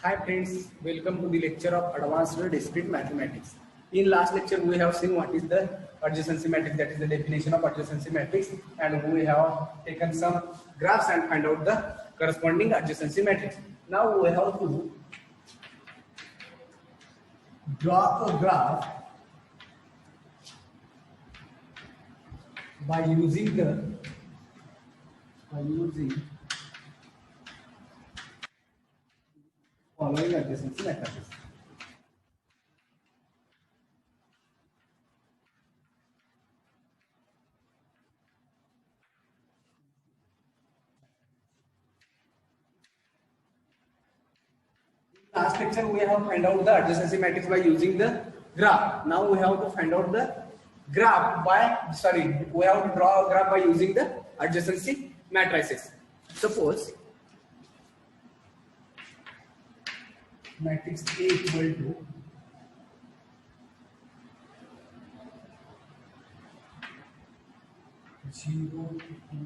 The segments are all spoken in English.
Hi friends, welcome to the lecture of Advanced Discrete Mathematics. In last lecture we have seen what is the adjacency matrix, that is the definition of adjacency matrix, and we have taken some graphs and find out the corresponding adjacency matrix. Now we have to draw a graph by using following adjacency matrices. Last lecture we have find out the adjacency matrix by using the graph. Now we have to find out the graph we have to draw a graph by using the adjacency matrices. Suppose matrix A equal to zero, 2,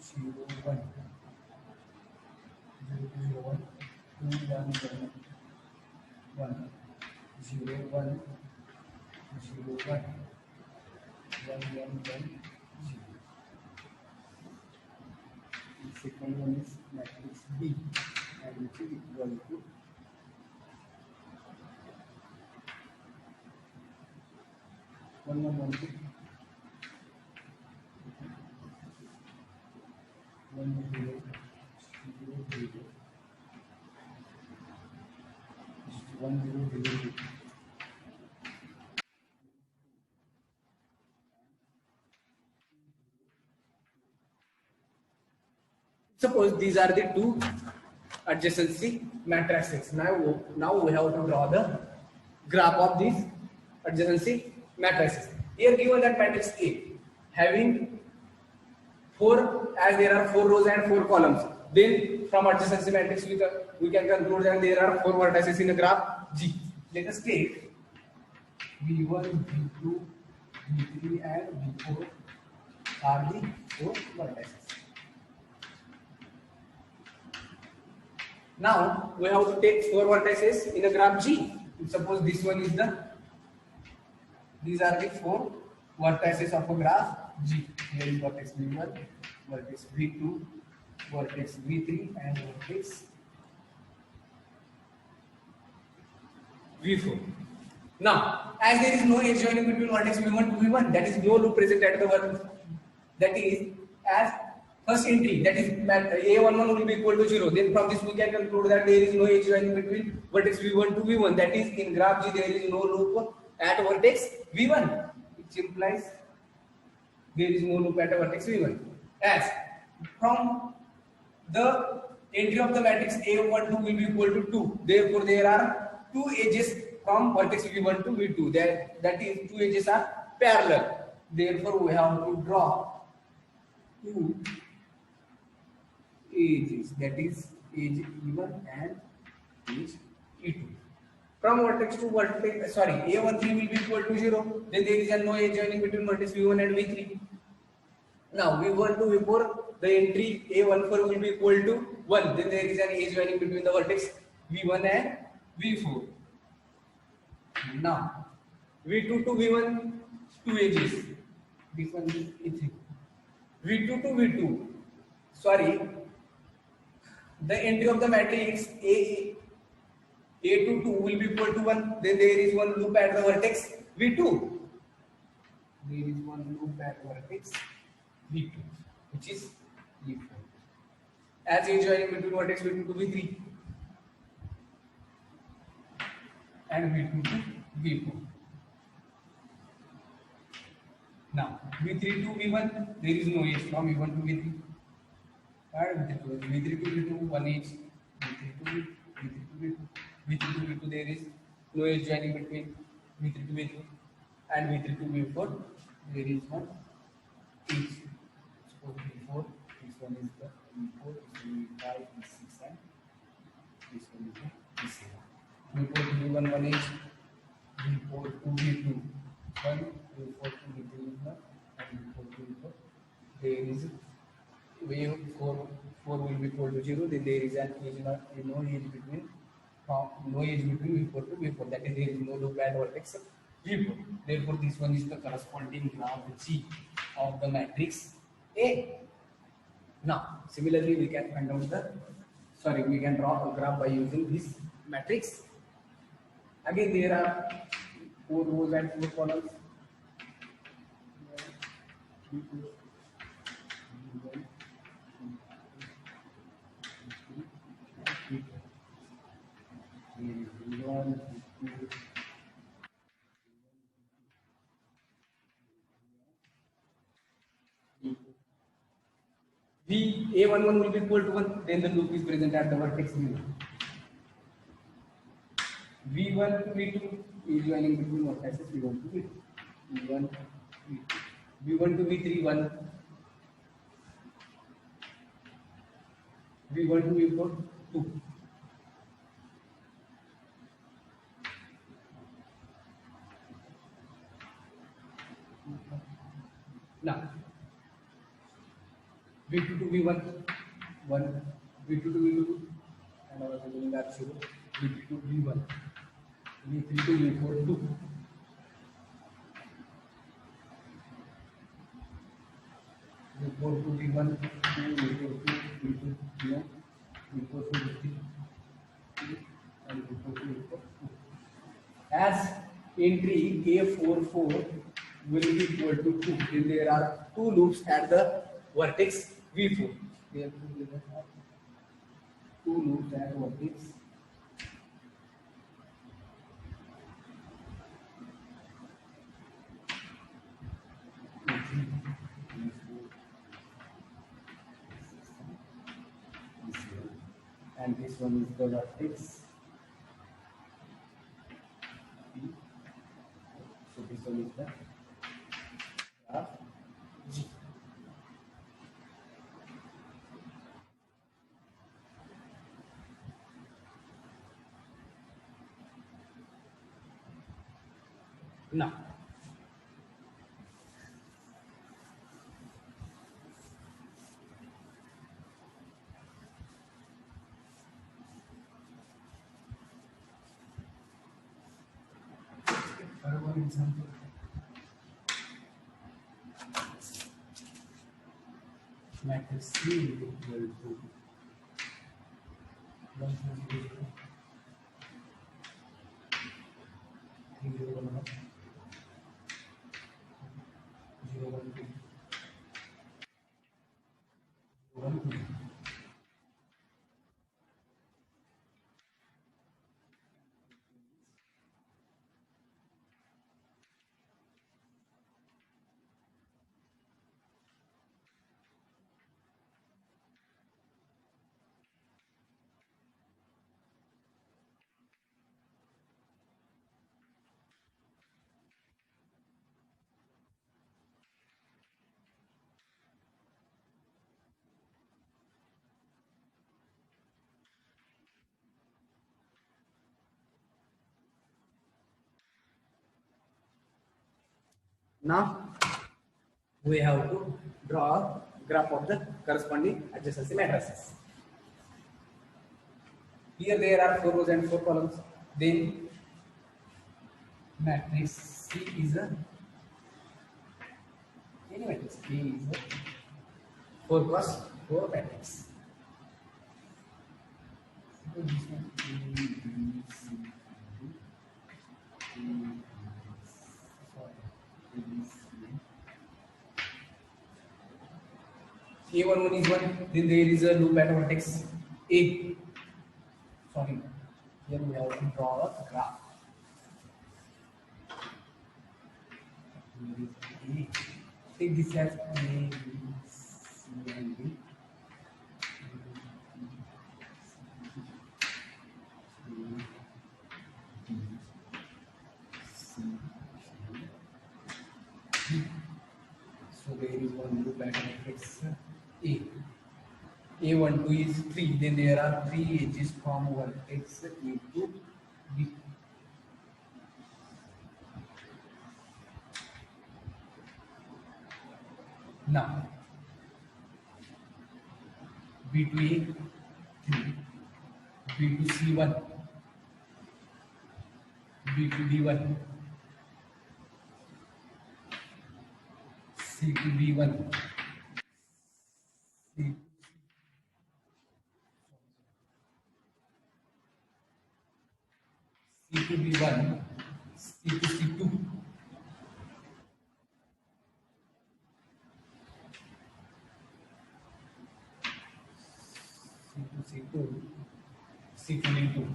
0, 1, 0, 1, 2, 1, 1, 0, 1, 0, 1, 1, 1, 1, 0. The second one is matrix B, and which is equal to 1, 1, 1, 2, 1, 0, 0, 0, 1, 0, 0, 2. Suppose these are the two adjacency matrices. Now we have to draw the graph of these adjacency matrices. Here given that matrix A having 4, as there are 4 rows and 4 columns, then from adjacency matrix we can conclude that there are 4 vertices in a graph G. Let us take V1, V2, V3 and V4 are the 4 vertices. Now we have to take 4 vertices in a graph G. Suppose this one is these are the 4 vertices of a graph G. Here is vertex V1, vertex V2, vertex V3 and vertex V4. Now, as there is no edge joining between vertex V1 to V1, that is no loop present at the vertex. That is, as first entry, that is A11 will be equal to 0. Then from this we can conclude that there is no edge joining between vertex V1 to V1. That is, in graph G there is no loop at vertex V1, which implies there is no loop at vertex V1. As from the entry of the matrix A12 will be equal to 2. Therefore, there are 2 edges from vertex V1 to V2. That is, 2 edges are parallel. Therefore, we have to draw 2 edges, that is edge E1 and edge E2. From vertex to vertex, A13 will be equal to 0. Then there is no edge joining between vertex V1 and V3. Now V1 to V4, the entry A14 will be equal to 1. Then there is an edge joining between the vertex V1 and V4. Now V2 to V1, 2 edges. This one is E3. V2 to V2. The entry of the matrix A22 will be equal to 1. Then there is one loop at the vertex V2. There is one loop at vertex V2, which is E4. As edge joining between vertex V2 to V3 and V2 to V4. Now V3 to V1, there is no edge from V1 to V3. And V3 to V2, one edge. V3 to V2. V3 to V2, there is no edge joining between V3 to V3 and V3 to V4. There is one edge. Suppose V4, this one is the V4, this one is V5, V6, and this one is the V7. V4 to V1, one edge. V4 to V2, one. V4 to V3, one. And V4 to V4, there is wave 4 will be equal to 0. Then there is an edge, no edge between no edge between V4 to V4. That is, there is no loop at vertex V4. Therefore, this one is the corresponding graph G of the matrix A. Now, similarly, we can find out the, sorry, we can draw a graph by using this matrix. Again, there are 4 rows and 4 columns. V A11 will be equal to 1, then the loop is present at the vertex V1. V1 to V2 is joining between vertices V1 to V2. V1 to V2. V1 to V3 1. V1 to V4 2. Now V2 to V1 1. V2 to V2 and our remaining are 0. V3 to V1. V3 to V4 2. V4 to V1 2. V4 to V2 no. V4 to V3 2 and V4 to V4 2. As entry A44 will be equal to 2, then there are 2 loops at the vertex V4. Therefore, there are 2 loops at vertex. And this one is the vertex. So this one is the graph G. Now, one example. Matrix C is equal to 1 0 0 1 0 1 2 1 2. Now we have to draw a graph of the corresponding adjacency matrices. Here there are 4 rows and 4 columns. Then matrix C is a any matrix. A is a 4 cross 4 matrix. So this one A, B, C, D, A11 is 1, then there is a loop at vertex A. Sorry, here we have to draw a graph. Here is A. Take this as A, B, C, and D. So there is one loop at vertex A. A12 is 3, then there are 3 edges from vertex A to B. Now, B to A 3, B to C 1, B to B1, C to B1, C to B1, C to C2, C2, C to D2,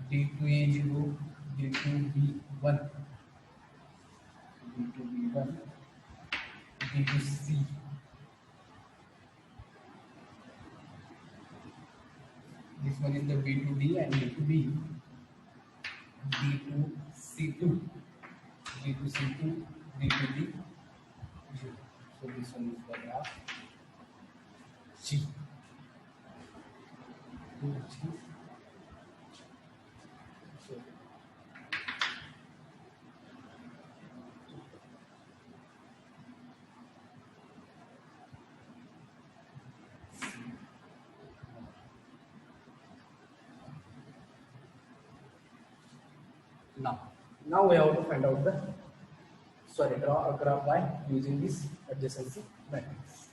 D to A0, D to B1, D to B1, D to C. This one is the B to D and D to B, D to C2, D to C2, D to D. So this one is the graph G. So now we have to find out the draw a graph by using this adjacency matrix.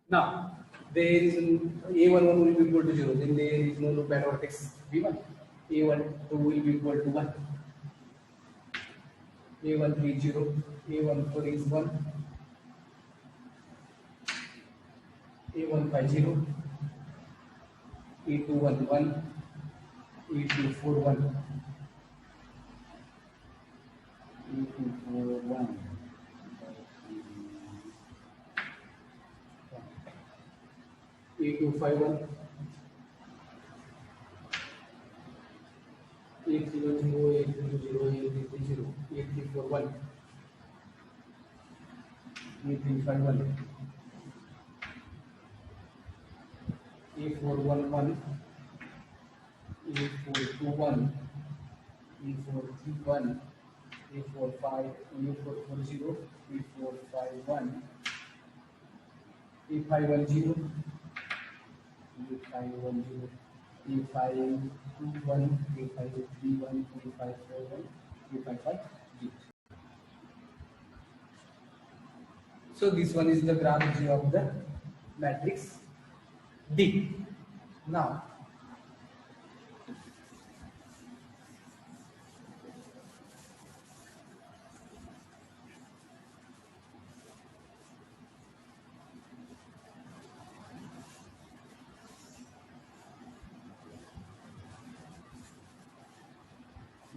Now, there is A11 will be equal to 0, then there is no loop at vertex B1. A12 will be equal to 1. A13 0, A14 is 1, A15 0, A21 1, A24 1, A24 1. A251, A310, A320, A330, A341, A351, A411, A421, A431, A45, A440, A451, A510, A510, A521, A531, A541, A550. So this one is the graph G of the matrix D. Now,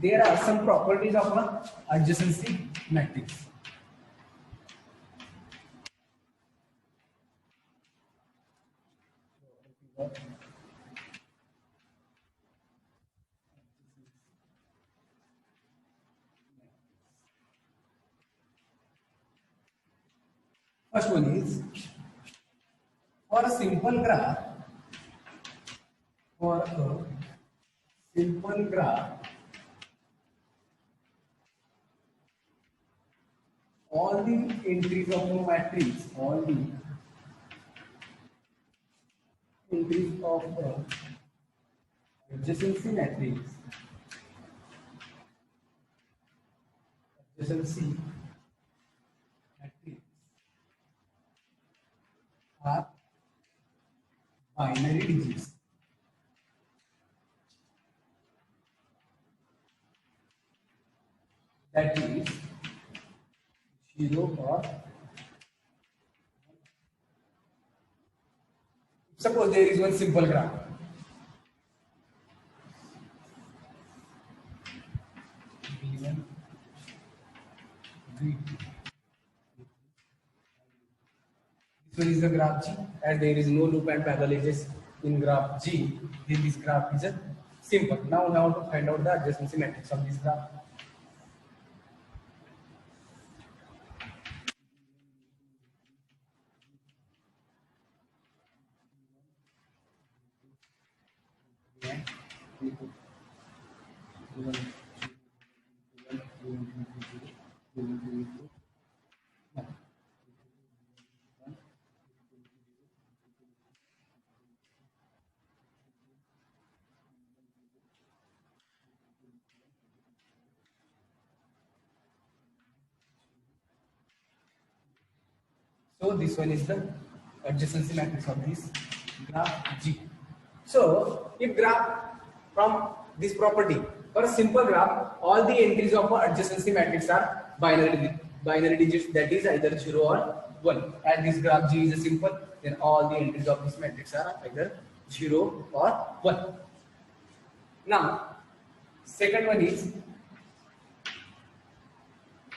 there are some properties of an adjacency matrix. First one is, for a simple graph, all the entries of the matrix, adjacency matrix, are binary digits. That is 0 or suppose there is one simple graph. B1, B2. This one is the graph G, as there is no loop and parallel edges in graph G. Then this graph is a simple. Now we have to find out the adjacency matrix of this graph. So this one is the adjacency matrix of this graph G. So if graph from this property, for a simple graph, all the entries of adjacency matrix are binary digits, that is either 0 or 1. And this graph G is a simple, then all the entries of this matrix are either 0 or 1. Now, second one is,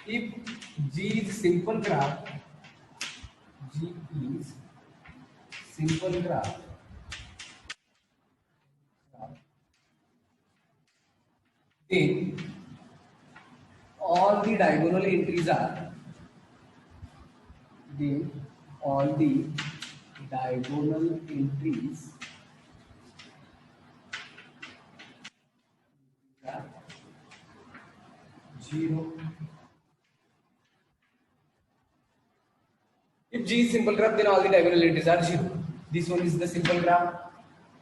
if G is simple graph, G is simple graph, then all the diagonal entries are, then all the diagonal entries are 0. If G is simple graph, then all the diagonal entries are 0. This one is the simple graph.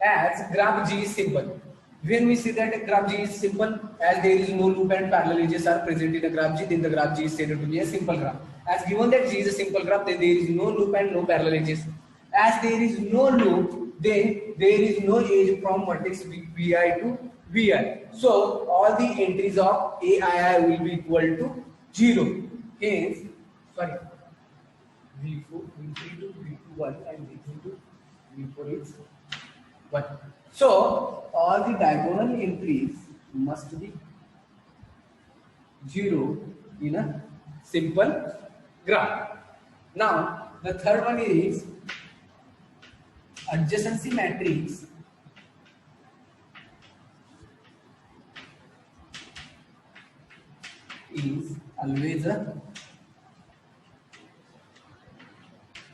As graph G is simple, when we see that graph G is simple, as there is no loop and parallel edges are present in a graph G, then the graph G is said to be a simple graph. As given that G is a simple graph, then there is no loop and no parallel edges. As there is no loop, then there is no edge from vertex Vi to Vi. So all the entries of Ai will be equal to 0. Hence, sorry, V4, V3 to V21 and V3 to V4 is 1. So all the diagonal entries must be 0 in a simple graph. Now the third one is adjacency matrix is always a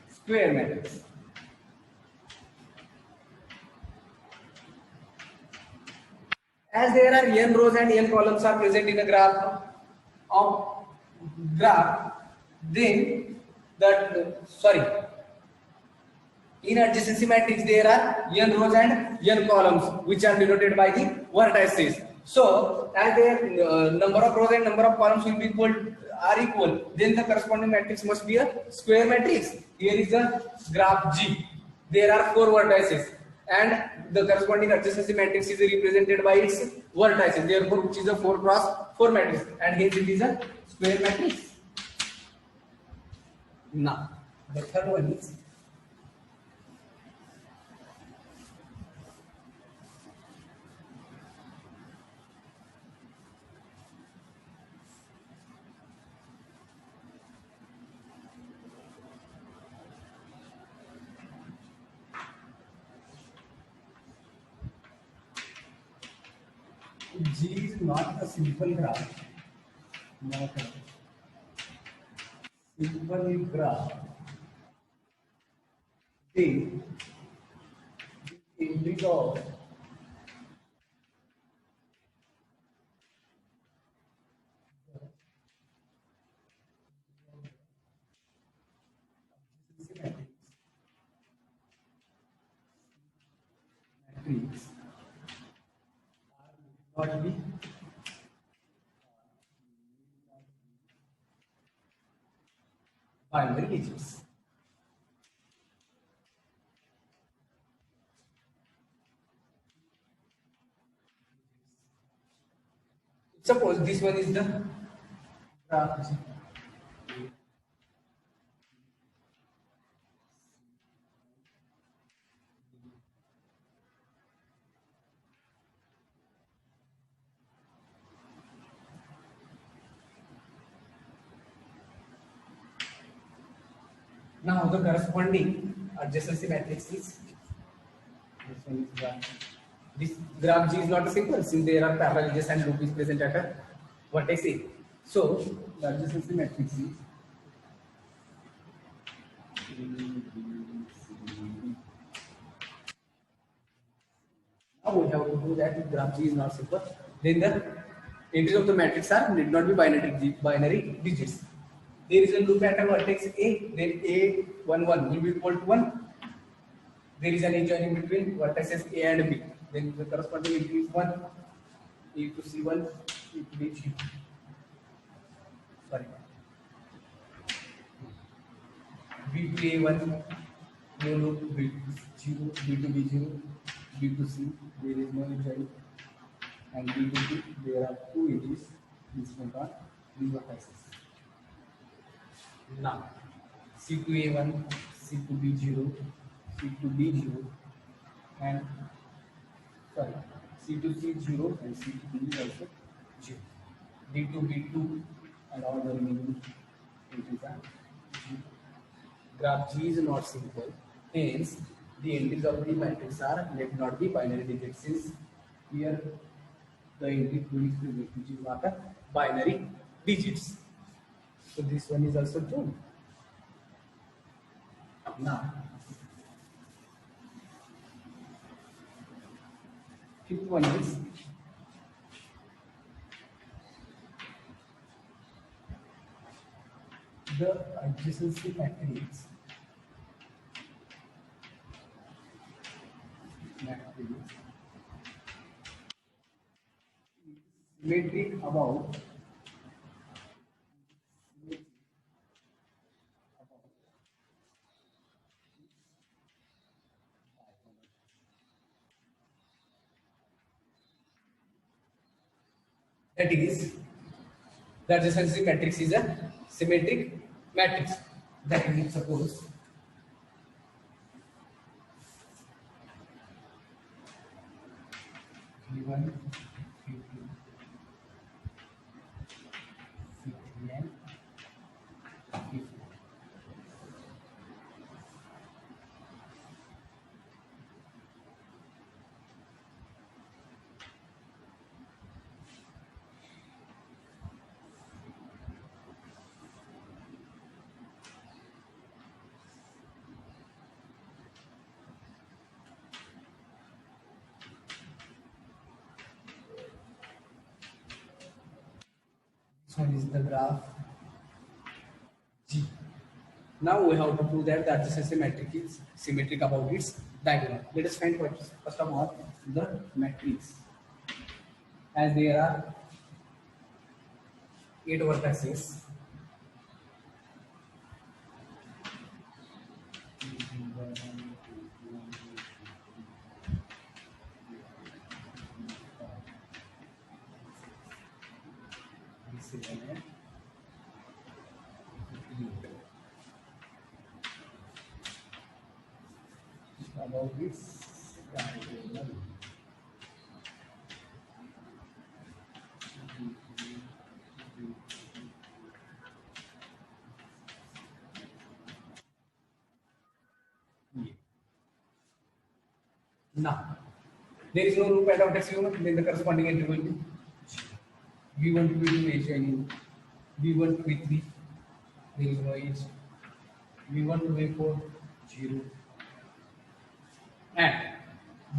square matrix. As there are n rows and n columns are present in a graph, then in adjacency matrix there are n rows and n columns which are denoted by the vertices. So as their number of rows and number of columns will be equal, then the corresponding matrix must be a square matrix. Here is the graph G. There are 4 vertices, and the corresponding adjacency matrix is represented by its vertices. Therefore, which is a 4 cross 4 matrix, and hence it is a square matrix. Now, the third one is G is not a simple graph. Not a simple graph. Then the entries of matrix not be binary digits. Suppose this one is the graph G. Now the corresponding adjacency matrix is this one is graph This graph G is not simple since there are parallel edges and loop is present at a vertex A. So the adjacency matrix is now we have to do that if graph G is not simple. Then the entries of the matrix are need not be binary digits. There is a loop at a vertex A, then A11 will be equal to 1. There is an edge joining between vertices A and B. Then the corresponding entry is 1, A to C1, A to B2. Sorry. B to A1, no loop, B to 0, B to B0, B to C, there is no edge joining. And B to B, there are two edges incident on these vertices. Now, C to A1, C to B0, C to B0, and sorry, C to C0 and C to B is also 0. D to B2 and all the remaining entries are 0. Graph G is not simple, hence the entries of the matrix are let not be binary digits. Since here the entry which is not a binary digits. So this one is also true. Now, fifth one is the adjacency matrix. Symmetric about that is the adjacency matrix is a symmetric matrix. That is, suppose V1, V2, V3 and V4. This one is the graph G. Now we have to prove that the adjacency matrix is symmetric about its diagonal. Let us find first of all the matrix. As there are 8 vertices, about this diagonal. Now, there is no loop at vertex V1, then the corresponding entry will be V1 to V2 edge joining, V1 to V3, there is no edge, V1 to V4, 0. And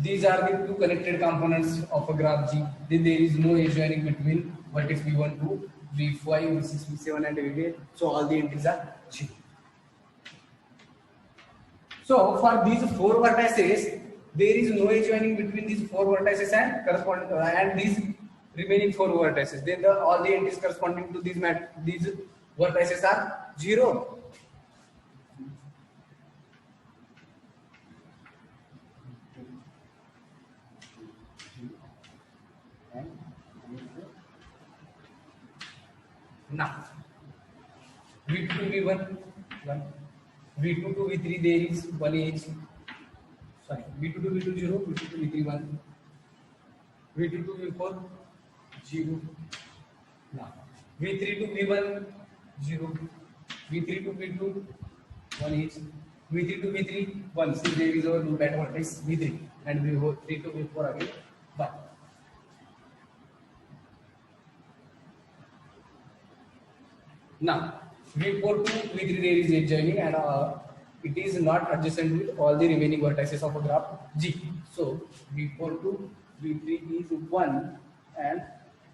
these are the two connected components of a graph G. Then there is no edge joining between vertex V1 to V5, V6, V7 and V8. So all the entries are 0. So for these 4 vertices, there is no edge joining between these 4 vertices and corresponding and these remaining 4 vertices. Then all the entries corresponding to these vertices are 0. Now, V2 to V1, 1. V2 to V3, there is 1 edge. Sorry, V2 to V2, 0. V2 to V3, 1. V2 to V4, 0. Now, V3 to V1, 0. V3 to V2, 1 edge. V3 to V3, 1. See, there is our loop at vertex V3. And V3 to V4 again, Now, V4 to V3 there is edge joining and it is not adjacent with all the remaining vertices of a graph G. So, V4 to V3 is 1 and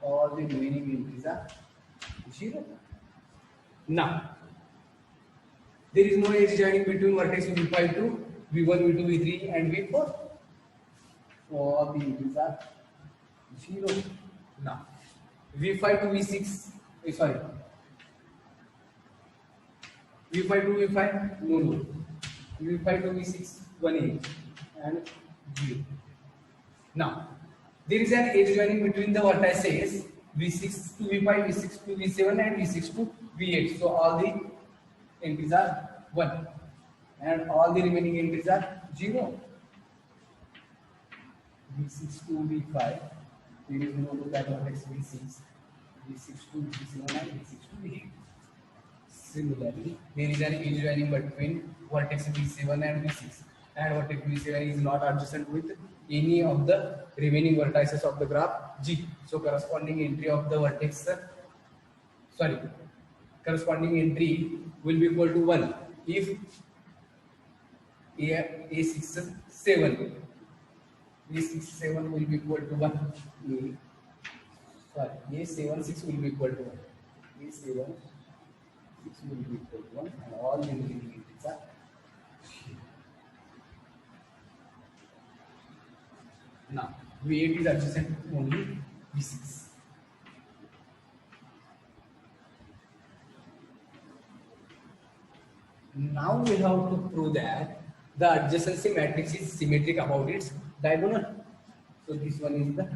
all the remaining entries are 0. Now, there is no edge joining between vertex V5 to V1, V2, V3 and V4. All the entries are 0. Now, V5 to V6, sorry, V5 to V5, no. V5 to V6, 1 edge and 0. Now, there is an edge joining between the vertices V6 to V5, V6 to V7 and V6 to V8. So, all the entries are 1 and all the remaining entries are 0. V6 to V5, there is no look at vertex V6, V6 to V7 and V6 to V8. Similarly, there is an edge joining between vertex V7 and V6 and vertex V7 is not adjacent with any of the remaining vertices of the graph G. So, corresponding entry of the vertex, corresponding entry will be equal to 1 if A67 will be equal to 1. A76 will be equal to 1. A76 will be equal to 1 and all the remaining entries are 0. Now, V8 is adjacent to only V6. Now we have to prove that the adjacency matrix is symmetric about its diagonal. So this one is the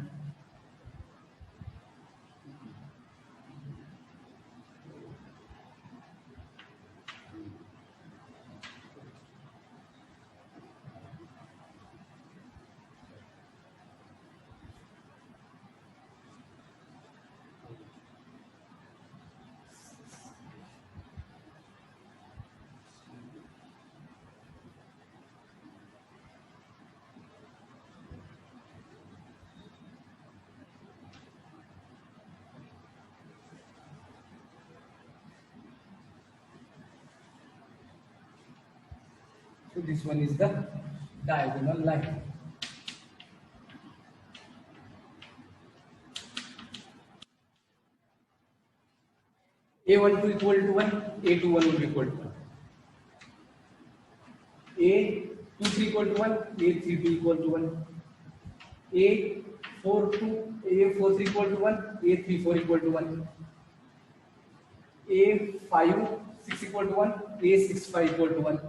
so this one is the diagonal line. A12 equal to 1, A21 will be equal to 1. A23 equal to 1, A32 equal to 1. A43 equal to 1, A34 equal to 1. A56 equal to 1, A65 equal to 1.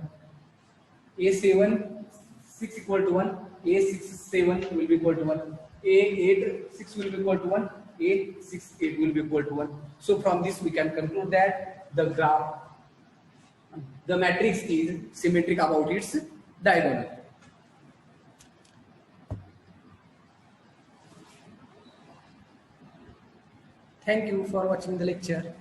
A76 equal to 1, A67 will be equal to 1. A86 will be equal to 1, A68 will be equal to 1. So from this we can conclude that the matrix is symmetric about its diagonal. Thank you for watching the lecture.